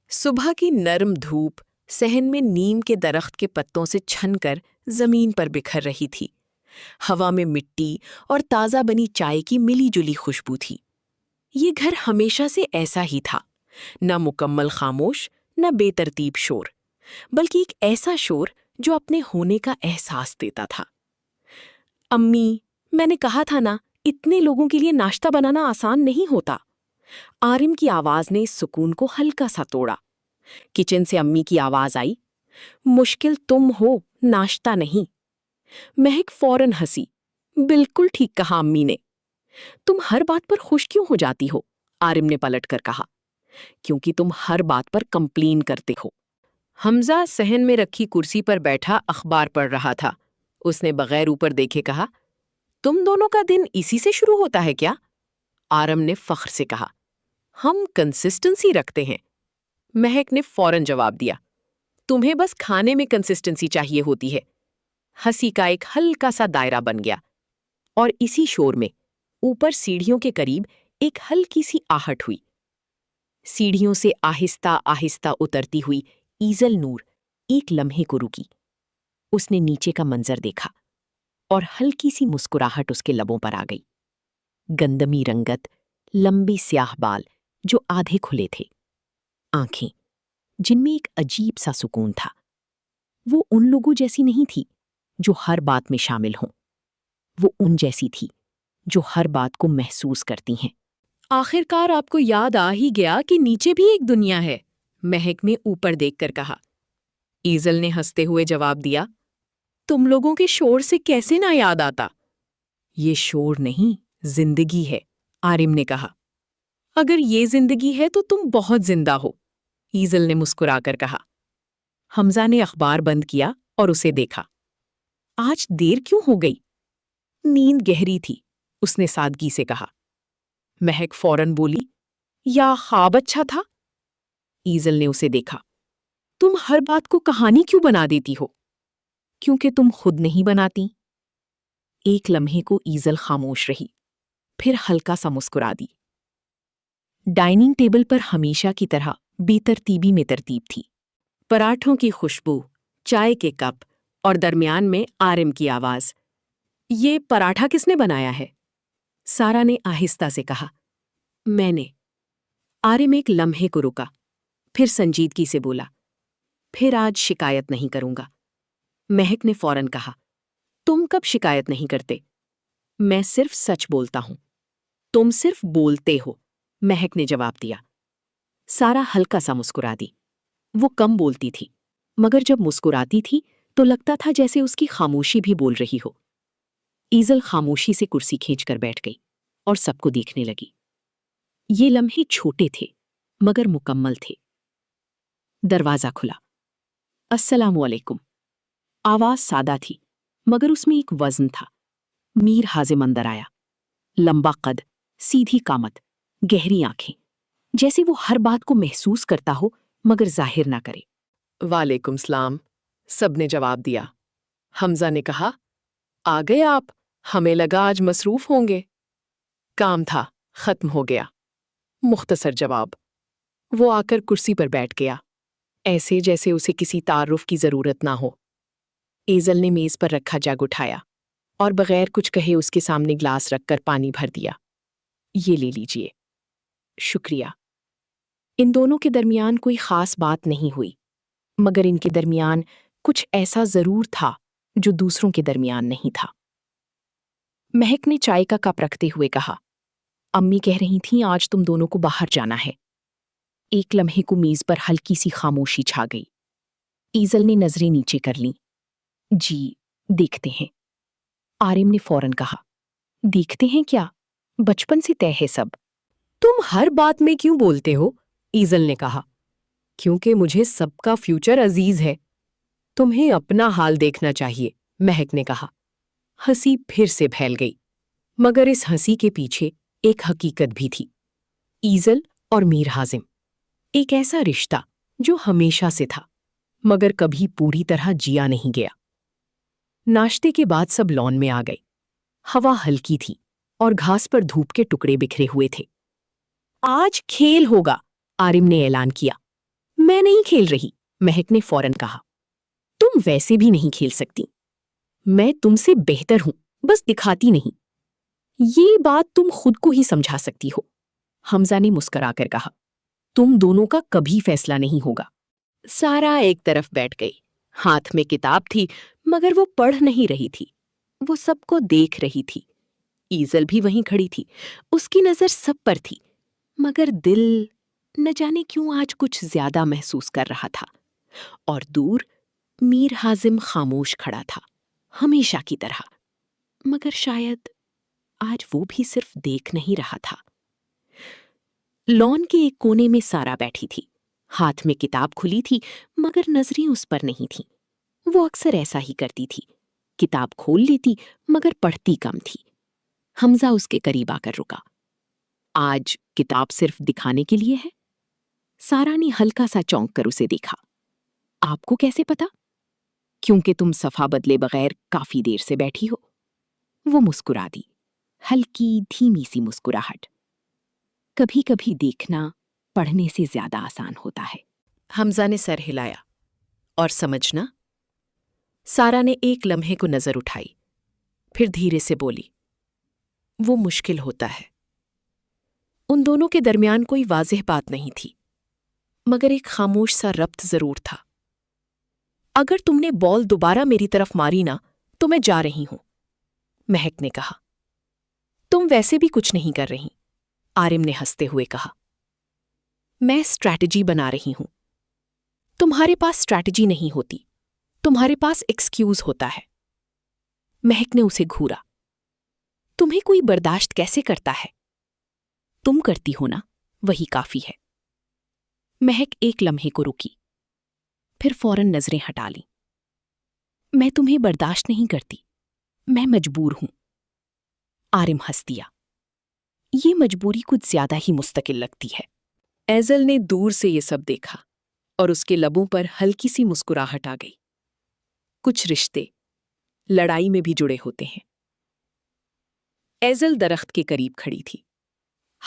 صبح کی نرم دھوپ صحن میں نیم کے درخت کے پتوں سے چھن کر زمین پر بکھر رہی تھی۔ ہوا میں مٹی اور تازہ بنی چائے کی ملی جلی خوشبو تھی۔ یہ گھر ہمیشہ سے ایسا ہی تھا، نہ مکمل خاموش، نہ بے ترتیب شور، بلکہ ایک ایسا شور جو اپنے ہونے کا احساس دیتا تھا۔ امی، میں نے کہا تھا نا، اتنے لوگوں کے لیے ناشتہ بنانا آسان نہیں ہوتا۔ عارم کی آواز نے اس سکون کو ہلکا سا توڑا۔ کچن سے امی کی آواز آئی، مشکل تم ہو، ناشتہ نہیں۔ مہک فوراً ہنسی، بالکل ٹھیک کہا امی نے۔ تم ہر بات پر خوش کیوں ہو جاتی ہو؟ عارم نے پلٹ کر کہا۔ کیونکہ تم ہر بات پر کمپلین کرتے ہو۔ حمزہ صحن میں رکھی کرسی پر بیٹھا اخبار پڑھ رہا تھا۔ اس نے بغیر اوپر دیکھے کہا، تم دونوں کا دن اسی سے شروع ہوتا ہے کیا؟ عارم نے فخر سے کہا، ہم کنسسٹنسی رکھتے ہیں۔ مہک نے فوراً جواب دیا، تمہیں بس کھانے میں کنسسٹنسی چاہیے ہوتی ہے۔ ہنسی کا ایک ہلکا سا دائرہ بن گیا، اور اسی شور میں اوپر سیڑھیوں کے قریب ایک ہلکی سی آہٹ ہوئی۔ سیڑھیوں سے آہستہ آہستہ اترتی ہوئی ایزل نور ایک لمحے کو رکی۔ اس نے نیچے کا منظر دیکھا، اور ہلکی سی مسکراہٹ اس کے لبوں پر آ گئی۔ گندمی رنگت، لمبی سیاہ بال جو آدھے کھلے تھے، آنکھیں جن میں ایک عجیب سا سکون تھا۔ وہ ان لوگوں جیسی نہیں تھی جو ہر بات میں شامل ہوں، وہ ان جیسی تھی جو ہر بات کو محسوس کرتی ہیں۔ آخر کار آپ کو یاد آ ہی گیا کہ نیچے بھی ایک دنیا ہے، مہک نے اوپر دیکھ کر کہا۔ ایزل نے ہنستے ہوئے جواب دیا، تم لوگوں کے شور سے کیسے نہ یاد آتا؟ یہ شور نہیں، زندگی ہے، عارم نے کہا۔ اگر یہ زندگی ہے تو تم بہت زندہ ہو، ایزل نے مسکرا کر کہا۔ حمزہ نے اخبار بند کیا اور اسے دیکھا۔ آج دیر کیوں ہو گئی؟ نیند گہری تھی، اس نے سادگی سے کہا۔ مہک فوراً بولی، یا خواب اچھا تھا؟ ایزل نے اسے دیکھا۔ تم ہر بات کو کہانی کیوں بنا دیتی ہو؟ کیونکہ تم خود نہیں بناتی۔ ایک لمحے کو ایزل خاموش رہی، پھر ہلکا سا مسکرا دی۔ ڈائننگ ٹیبل پر ہمیشہ کی طرح بے ترتیبی میں ترتیب تھی۔ پراٹھوں کی خوشبو، چائے کے کپ، اور درمیان میں عارم کی آواز، یہ پراٹھا کس نے بنایا ہے؟ سارا نے آہستہ سے کہا، میں نے۔ عارم ایک لمحے کو رکا، پھر سنجیدگی سے بولا، پھر آج شکایت نہیں کروں گا۔ مہک نے فوراً کہا، تم کب شکایت نہیں کرتے؟ میں صرف سچ بولتا ہوں۔ تم صرف بولتے ہو، مہک نے جواب دیا۔ سارا ہلکا سا مسکرا دی۔ وہ کم بولتی تھی، مگر جب مسکراتی تھی تو لگتا تھا جیسے اس کی خاموشی بھی بول رہی ہو۔ ایزل خاموشی سے کرسی کھینچ کر بیٹھ گئی اور سب کو دیکھنے لگی۔ یہ لمحے چھوٹے تھے مگر مکمل تھے۔ دروازہ کھلا۔ السلام علیکم۔ آواز سادہ تھی مگر اس میں ایک وزن تھا۔ میر حازم اندر آیا، لمبا قد، سیدھی قامت، گہری آنکھیں، جیسے وہ ہر بات کو محسوس کرتا ہو مگر ظاہر نہ کرے۔ وعلیکم السلام، سب نے جواب دیا۔ حمزہ نے کہا، آ گئے آپ، ہمیں لگا آج مصروف ہوں گے۔ کام تھا، ختم ہو گیا، مختصر جواب۔ وہ آ کر کرسی پر بیٹھ گیا، ایسے جیسے اسے کسی تعارف کی ضرورت نہ ہو۔ ایزل نے میز پر رکھا جگ اٹھایا اور بغیر کچھ کہے اس کے سامنے گلاس رکھ کر پانی بھر دیا۔ یہ لے لیجئے۔ شکریہ۔ ان دونوں کے درمیان کوئی خاص بات نہیں ہوئی، مگر ان کے درمیان کچھ ایسا ضرور تھا جو دوسروں کے درمیان نہیں تھا۔ مہک نے چائے کا کپ رکھتے ہوئے کہا، امی کہہ رہی تھیں آج تم دونوں کو باہر جانا ہے۔ ایک لمحے کو میز پر ہلکی سی خاموشی چھا گئی۔ ایزل نے نظریں نیچے کر لیں۔ جی، دیکھتے ہیں۔ عارم نے فوراً کہا، دیکھتے ہیں کیا؟ بچپن سے طے ہے سب۔ تم ہر بات میں کیوں بولتے ہو؟ ایزل نے کہا۔ کیونکہ مجھے سب کا فیوچر عزیز ہے۔ تمہیں اپنا حال دیکھنا چاہیے، مہک نے کہا۔ ہنسی پھر سے پھیل گئی، مگر اس ہنسی کے پیچھے ایک حقیقت بھی تھی۔ ایزل اور میر حازم، ایک ایسا رشتہ جو ہمیشہ سے تھا مگر کبھی پوری طرح جیا نہیں گیا۔ ناشتے کے بعد سب لان میں آ گئے۔ ہوا ہلکی تھی اور گھاس پر دھوپ کے ٹکڑے بکھرے ہوئے تھے۔ آج کھیل ہوگا، عارم نے اعلان کیا۔ میں نہیں کھیل رہی، مہک نے فوراً کہا۔ تم ویسے بھی نہیں کھیل سکتی۔ میں تم سے بہتر ہوں، بس دکھاتی نہیں۔ یہ بات تم خود کو ہی سمجھا سکتی ہو، حمزہ نے مسکرا کر کہا۔ تم دونوں کا کبھی فیصلہ نہیں ہوگا۔ سارا ایک طرف بیٹھ گئی۔ ہاتھ میں کتاب تھی مگر وہ پڑھ نہیں رہی تھی، وہ سب کو دیکھ رہی تھی۔ ایزل بھی وہیں کھڑی تھی، اس کی نظر سب پر تھی، مگر دل نہ جانے کیوں آج کچھ زیادہ محسوس کر رہا تھا۔ اور دور میر حازم خاموش کھڑا تھا، ہمیشہ کی طرح، مگر شاید آج وہ بھی صرف دیکھ نہیں رہا تھا۔ لان کے ایک کونے میں سارا بیٹھی تھی، ہاتھ میں کتاب کھلی تھی مگر نظریں اس پر نہیں تھیں۔ وہ اکثر ایسا ہی کرتی تھی، کتاب کھول لیتی مگر پڑھتی کم تھی۔ حمزہ اس کے قریب آ کر رکا۔ آج کتاب صرف دکھانے کے لیے ہے؟ سارا نے ہلکا سا چونک کر اسے دیکھا۔ آپ کو کیسے پتا؟ کیونکہ تم صفحہ بدلے بغیر کافی دیر سے بیٹھی ہو۔ وہ مسکرا دی، ہلکی دھیمی سی مسکراہٹ۔ کبھی کبھی دیکھنا پڑھنے سے زیادہ آسان ہوتا ہے۔ حمزہ نے سر ہلایا۔ اور سمجھنا؟ سارا نے ایک لمحے کو نظر اٹھائی، پھر دھیرے سے بولی، وہ مشکل ہوتا ہے۔ ان دونوں کے درمیان کوئی واضح بات نہیں تھی، مگر ایک خاموش سا ربط ضرور تھا۔ اگر تم نے بال دوبارہ میری طرف ماری نا تو میں جا رہی ہوں، مہک نے کہا۔ تم ویسے بھی کچھ نہیں کر رہی، عارم نے ہنستے ہوئے کہا۔ میں اسٹریٹجی بنا رہی ہوں۔ تمہارے پاس اسٹریٹجی نہیں ہوتی، تمہارے پاس ایکسکیوز ہوتا ہے۔ مہک نے اسے گھورا۔ تمہیں کوئی برداشت کیسے کرتا ہے؟ تم کرتی ہو نا، وہی کافی ہے۔ مہک ایک لمحے کو رکی، پھر فوراً نظریں ہٹا لیں۔ میں تمہیں برداشت نہیں کرتی، میں مجبور ہوں۔ عارم ہنس دیا۔ یہ مجبوری کچھ زیادہ ہی مستقل لگتی ہے۔ ایزل نے دور سے یہ سب دیکھا اور اس کے لبوں پر ہلکی سی مسکراہٹ آ گئی۔ کچھ رشتے لڑائی میں بھی جڑے ہوتے ہیں۔ ایزل درخت کے قریب کھڑی تھی،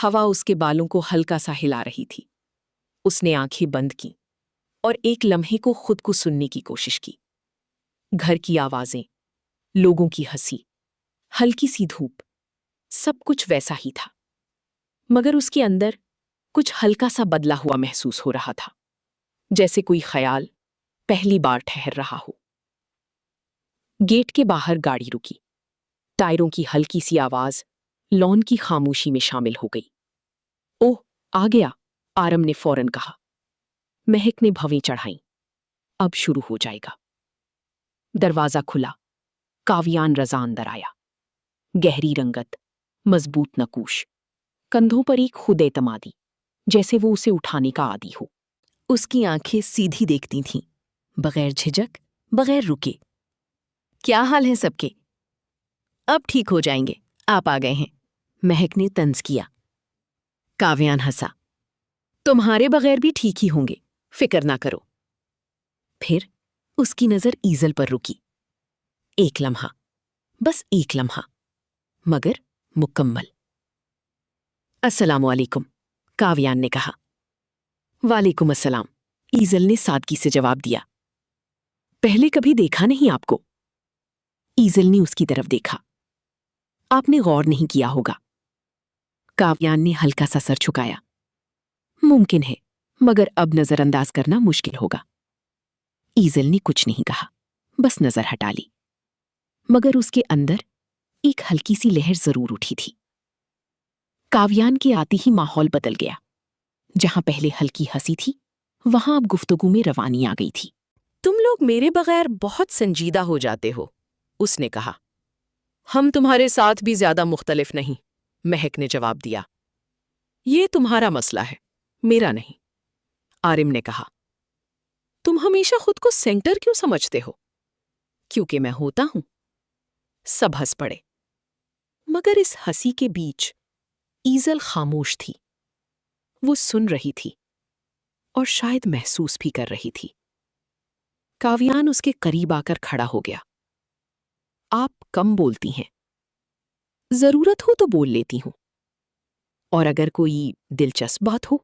ہوا اس کے بالوں کو ہلکا سا ہلا رہی تھی۔ اس نے آنکھیں بند کیں اور ایک لمحے کو خود کو سننے کی کوشش کی۔ گھر کی آوازیں، لوگوں کی ہنسی، ہلکی سی دھوپ، سب کچھ ویسا ہی تھا، مگر اس کے اندر کچھ ہلکا سا بدلا ہوا محسوس ہو رہا تھا، جیسے کوئی خیال پہلی بار ٹھہر رہا ہو۔ گیٹ کے باہر گاڑی رکی، ٹائروں کی ہلکی سی آواز لان کی خاموشی میں شامل ہو گئی۔ اوہ، آ گیا، عارم نے فوراً کہا۔ مہک نے بھویں چڑھائیں۔ اب شروع ہو جائے گا۔ دروازہ کھلا، کاویان رضا اندر آیا۔ گہری رنگت، مضبوط نقوش، کندھوں پر ایک خود اعتمادی، جیسے وہ اسے اٹھانے کا عادی ہو۔ اس کی آنکھیں سیدھی دیکھتی تھیں، بغیر جھجک، بغیر رکے۔ کیا حال ہے سب کے؟ اب ٹھیک ہو جائیں گے، آپ آ گئے ہیں، مہک نے طنز کیا۔ کاویان ہنسا۔ تمہارے بغیر بھی ٹھیک ہی ہوں گے، فکر نہ کرو۔ پھر اس کی نظر ایزل پر رکی۔ ایک لمحہ، بس ایک لمحہ، مگر مکمل۔ السلام علیکم، کاویان نے کہا۔ وعلیکم السلام، ایزل نے سادگی سے جواب دیا۔ پہلے کبھی دیکھا نہیں آپ کو؟ ایزل نے اس کی طرف دیکھا۔ آپ نے غور نہیں کیا ہوگا۔ کاویان نے ہلکا سا سر جھکایا۔ ممکن ہے، مگر اب نظر انداز کرنا مشکل ہوگا۔ ایزل نے کچھ نہیں کہا، بس نظر ہٹا لی، مگر اس کے اندر ایک ہلکی سی لہر ضرور اٹھی تھی۔ کاویان کے آتے ہی ماحول بدل گیا۔ جہاں پہلے ہلکی ہنسی تھی، وہاں اب گفتگو میں روانی آ گئی تھی۔ تم لوگ میرے بغیر بہت سنجیدہ ہو جاتے ہو، اس نے کہا۔ ہم تمہارے ساتھ بھی زیادہ مختلف نہیں، مہک نے جواب دیا۔ یہ تمہارا مسئلہ ہے، میرا نہیں، عارم نے کہا۔ تم ہمیشہ خود کو سینٹر کیوں سمجھتے ہو؟ کیونکہ میں ہوتا ہوں۔ سب ہنس پڑے، مگر اس ہنسی کے بیچ ایزل خاموش تھی۔ وہ سن رہی تھی اور شاید محسوس بھی کر رہی تھی۔ کاویان اس کے قریب آ کر کھڑا ہو گیا۔ آپ کم بولتی ہیں، ضرورت ہو تو بول لیتی ہوں، اور اگر کوئی دلچسپ بات ہو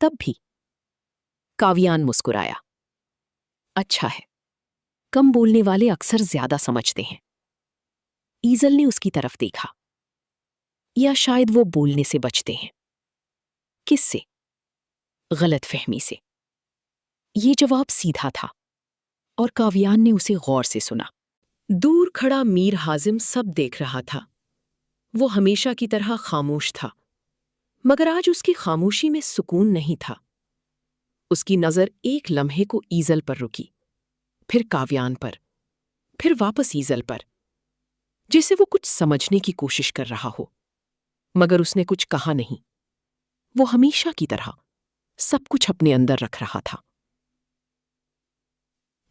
تب بھی۔ کاویان مسکرایا۔ اچھا ہے، کم بولنے والے اکثر زیادہ سمجھتے ہیں۔ ایزل نے اس کی طرف دیکھا۔ یا شاید وہ بولنے سے بچتے ہیں۔ کس سے؟ غلط فہمی سے۔ یہ جواب سیدھا تھا اور کاویان نے اسے غور سے سنا۔ دور کھڑا میر حازم سب دیکھ رہا تھا۔ وہ ہمیشہ کی طرح خاموش تھا، مگر آج اس کی خاموشی میں سکون نہیں تھا۔ اس کی نظر ایک لمحے کو ایزل پر رکی، پھر کاویان پر، پھر واپس ایزل پر، جیسے وہ کچھ سمجھنے کی کوشش کر رہا ہو، مگر اس نے کچھ کہا نہیں۔ وہ ہمیشہ کی طرح سب کچھ اپنے اندر رکھ رہا تھا۔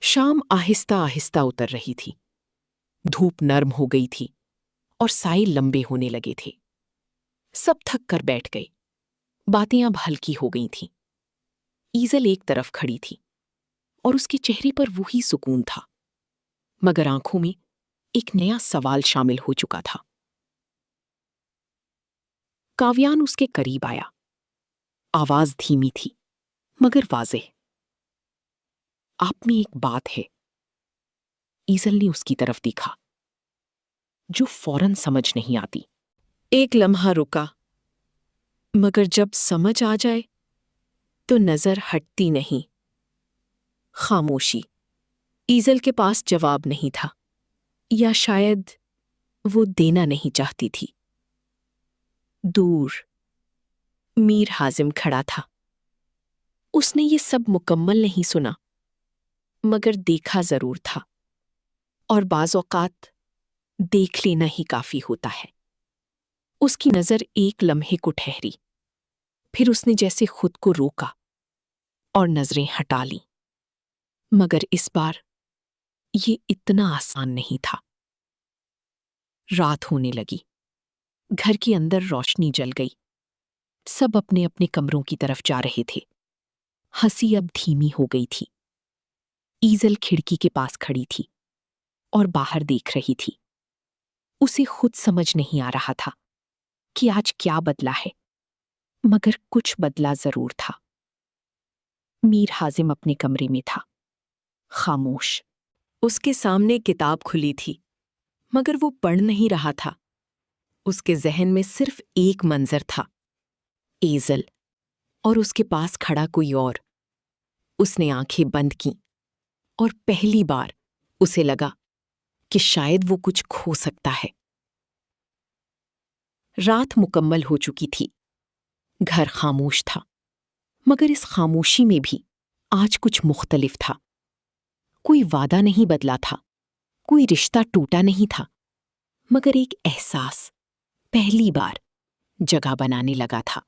شام آہستہ آہستہ اتر رہی تھی۔ دھوپ نرم ہو گئی تھی اور سائے لمبے ہونے لگے تھے۔ سب تھک کر بیٹھ گئے۔ باتیں اب ہلکی ہو گئی تھیں۔ ایزل ایک طرف کھڑی تھی اور اس کے چہرے پر وہی سکون تھا، مگر آنکھوں میں ایک نیا سوال شامل ہو چکا تھا۔ کاویان اس کے قریب آیا۔ آواز دھیمی تھی مگر واضح۔ آپ میں ایک بات ہے۔ ایزل نے اس کی طرف دیکھا، جو فوراً سمجھ نہیں آتی۔ ایک لمحہ رکا، مگر جب سمجھ آ جائے تو نظر ہٹتی نہیں۔ خاموشی۔ ایزل کے پاس جواب نہیں تھا، یا شاید وہ دینا نہیں چاہتی تھی۔ دور میر حازم کھڑا تھا۔ اس نے یہ سب مکمل نہیں سنا، مگر دیکھا ضرور تھا، اور بعض اوقات دیکھ لینا ہی کافی ہوتا ہے۔ اس کی نظر ایک لمحے کو ٹھہری، پھر اس نے جیسے خود کو روکا اور نظریں ہٹا لیں، مگر اس بار یہ اتنا آسان نہیں تھا۔ رات ہونے لگی۔ گھر کے اندر روشنی جل گئی۔ سب اپنے اپنے کمروں کی طرف جا رہے تھے۔ ہنسی اب دھیمی ہو گئی تھی۔ ایزل کھڑکی کے پاس کھڑی تھی اور باہر دیکھ رہی تھی۔ اسے خود سمجھ نہیں آ رہا تھا کہ آج کیا بدلا ہے، مگر کچھ بدلا ضرور تھا۔ میر حازم اپنے کمرے میں تھا، خاموش۔ اس کے سامنے کتاب کھلی تھی، مگر وہ پڑھ نہیں رہا تھا۔ اس کے ذہن میں صرف ایک منظر تھا، ایزل، اور اس کے پاس کھڑا کوئی اور۔ اس نے آنکھیں بند کیں اور پہلی بار اسے لگا کہ شاید وہ کچھ کھو سکتا ہے۔ رات مکمل ہو چکی تھی۔ گھر خاموش تھا، مگر اس خاموشی میں بھی آج کچھ مختلف تھا۔ کوئی وعدہ نہیں بدلا تھا، کوئی رشتہ ٹوٹا نہیں تھا، مگر ایک احساس پہلی بار جگہ بنانے لگا تھا۔